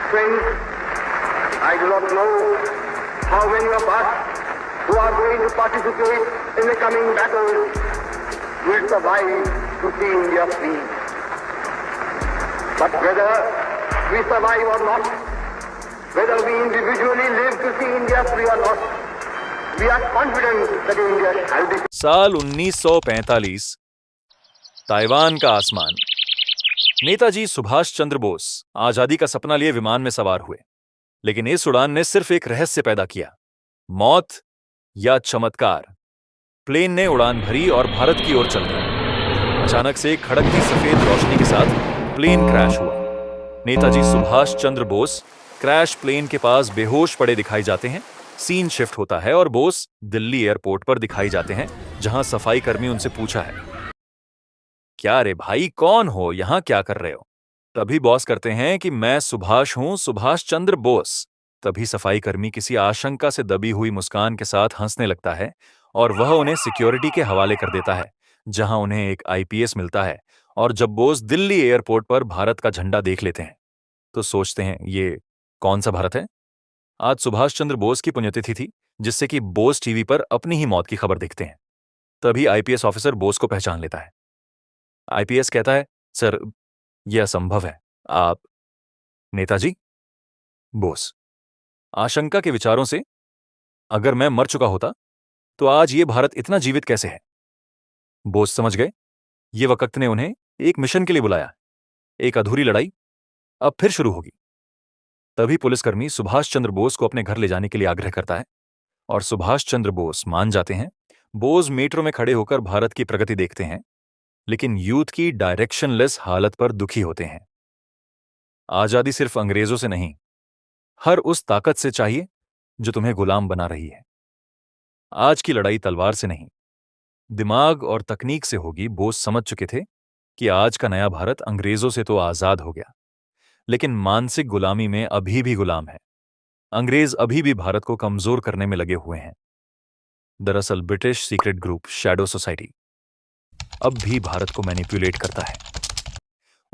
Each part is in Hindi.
Friends, I do not know how many of us who are going to participate in the coming battles will survive to see India free. But whether we survive or not, whether we individually live to see India free or not, we are confident that India shall be. साल 1945, ताइवान का आसमान। नेताजी सुभाष चंद्र बोस आजादी का सपना लिए विमान में सवार हुए, लेकिन इस उड़ान ने सिर्फ एक रहस्य पैदा किया, मौत या चमत्कार। प्लेन ने उड़ान भरी और भारत की ओर चल गया। अचानक से खड़कती सफेद रोशनी के साथ प्लेन क्रैश हुआ। नेताजी सुभाष चंद्र बोस क्रैश प्लेन के पास बेहोश पड़े दिखाई जाते हैं। सीन शिफ्ट होता है और बोस दिल्ली एयरपोर्ट पर दिखाई जाते हैं, जहां सफाई कर्मी उनसे पूछा है, क्या रे भाई, कौन हो, यहां क्या कर रहे हो? तभी बॉस करते हैं कि मैं सुभाष हूं, सुभाष चंद्र बोस। तभी सफाई कर्मी किसी आशंका से दबी हुई मुस्कान के साथ हंसने लगता है और वह उन्हें सिक्योरिटी के हवाले कर देता है, जहां उन्हें एक आईपीएस मिलता है। और जब बोस दिल्ली एयरपोर्ट पर भारत का झंडा देख लेते हैं तो सोचते हैं, ये कौन सा भारत है? आज सुभाष चंद्र बोस की पुण्यतिथि थी, जिससे कि बोस टीवी पर अपनी ही मौत की खबर देखते हैं। तभी आईपीएस ऑफिसर बोस को पहचान लेता है। आईपीएस कहता है, सर, यह असंभव है, आप नेताजी? बोस आशंका के विचारों से, अगर मैं मर चुका होता तो आज ये भारत इतना जीवित कैसे है? बोस समझ गए, ये वक्त ने उन्हें एक मिशन के लिए बुलाया। एक अधूरी लड़ाई अब फिर शुरू होगी। तभी पुलिसकर्मी सुभाष चंद्र बोस को अपने घर ले जाने के लिए आग्रह करता है और सुभाष चंद्र बोस मान जाते हैं। बोस मेट्रो में खड़े होकर भारत की प्रगति देखते हैं, लेकिन यूथ की डायरेक्शनलेस हालत पर दुखी होते हैं। आजादी सिर्फ अंग्रेजों से नहीं, हर उस ताकत से चाहिए जो तुम्हें गुलाम बना रही है। आज की लड़ाई तलवार से नहीं, दिमाग और तकनीक से होगी। बोस समझ चुके थे कि आज का नया भारत अंग्रेजों से तो आजाद हो गया, लेकिन मानसिक गुलामी में अभी भी गुलाम है। अंग्रेज अभी भी भारत को कमजोर करने में लगे हुए हैं। दरअसल British secret group shadow society अब भी भारत को मैनिपुलेट करता है।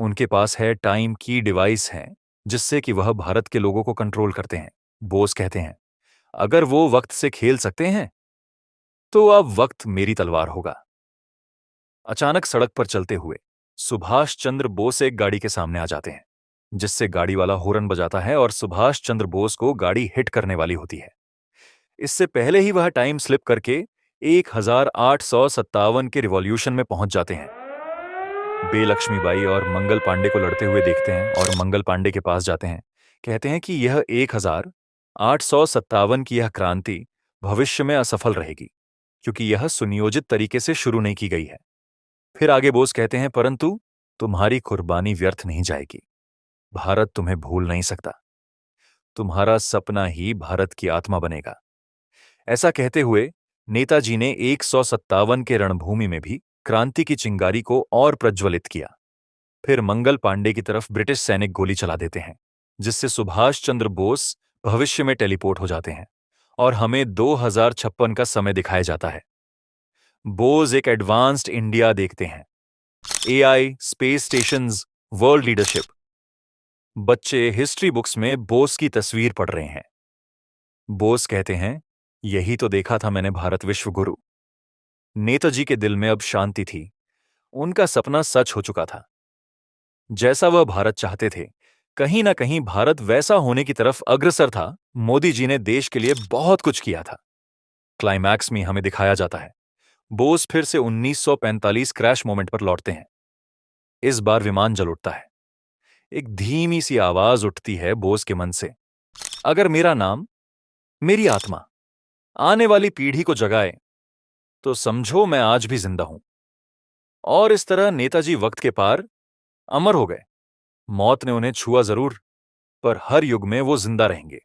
उनके पास है टाइम की डिवाइस है, जिससे कि वह भारत के लोगों को कंट्रोल करते हैं। बोस कहते हैं, अगर वो वक्त से खेल सकते हैं तो अब वक्त मेरी तलवार होगा। अचानक सड़क पर चलते हुए सुभाष चंद्र बोस एक गाड़ी के सामने आ जाते हैं, जिससे गाड़ी वाला हॉर्न बजाता है और सुभाष चंद्र बोस को गाड़ी हिट करने वाली होती है। इससे पहले ही वह टाइम स्लिप करके 1857 के रिवॉल्यूशन में पहुंच जाते हैं। बेलक्ष्मीबाई और मंगल पांडे को लड़ते हुए देखते हैं और मंगल पांडे के पास जाते हैं। कहते हैं कि यह 1857 की यह क्रांति भविष्य में असफल रहेगी, क्योंकि यह सुनियोजित तरीके से शुरू नहीं की गई है। फिर आगे बोस कहते हैं, परंतु तुम्हारी कुर्बानी व्यर्थ नहीं जाएगी। भारत तुम्हें भूल नहीं सकता। तुम्हारा सपना ही भारत की आत्मा बनेगा। ऐसा कहते हुए नेताजी ने 157 के रणभूमि में भी क्रांति की चिंगारी को और प्रज्वलित किया। फिर मंगल पांडे की तरफ ब्रिटिश सैनिक गोली चला देते हैं, जिससे सुभाष चंद्र बोस भविष्य में टेलीपोर्ट हो जाते हैं और हमें 2056 का समय दिखाया जाता है। बोस एक एडवांस्ड इंडिया देखते हैं। AI, space stations, world leadership. बच्चे हिस्ट्री बुक्स में बोस की तस्वीर पढ़ रहे हैं। बोस कहते हैं, यही तो देखा था मैंने भारत विश्व गुरु। नेताजी के दिल में अब शांति थी। उनका सपना सच हो चुका था। जैसा वह भारत चाहते थे, कहीं ना कहीं भारत वैसा होने की तरफ अग्रसर था। मोदी जी ने देश के लिए बहुत कुछ किया था। क्लाइमैक्स में हमें दिखाया जाता है, बोस फिर से 1945 क्रैश मोमेंट पर लौटते हैं। इस बार विमान जल उठता है। एक धीमी सी आवाज उठती है बोस के मन से, अगर मेरा नाम, मेरी आत्मा आने वाली पीढ़ी को जगाए तो समझो मैं आज भी जिंदा हूं। और इस तरह नेताजी वक्त के पार अमर हो गए। मौत ने उन्हें छुआ जरूर, पर हर युग में वो जिंदा रहेंगे।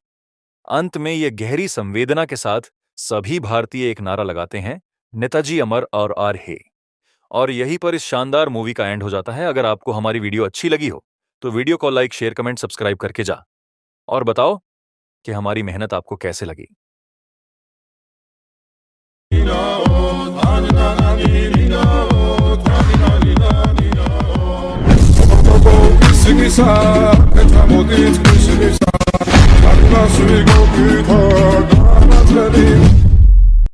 अंत में ये गहरी संवेदना के साथ सभी भारतीय एक नारा लगाते हैं, नेताजी अमर और आर हे। और यहीं पर इस शानदार मूवी का एंड हो जाता है। अगर आपको हमारी वीडियो अच्छी लगी हो तो वीडियो को लाइक, शेयर, कमेंट, सब्सक्राइब करके जा और बताओ कि हमारी मेहनत आपको कैसे लगी। Sing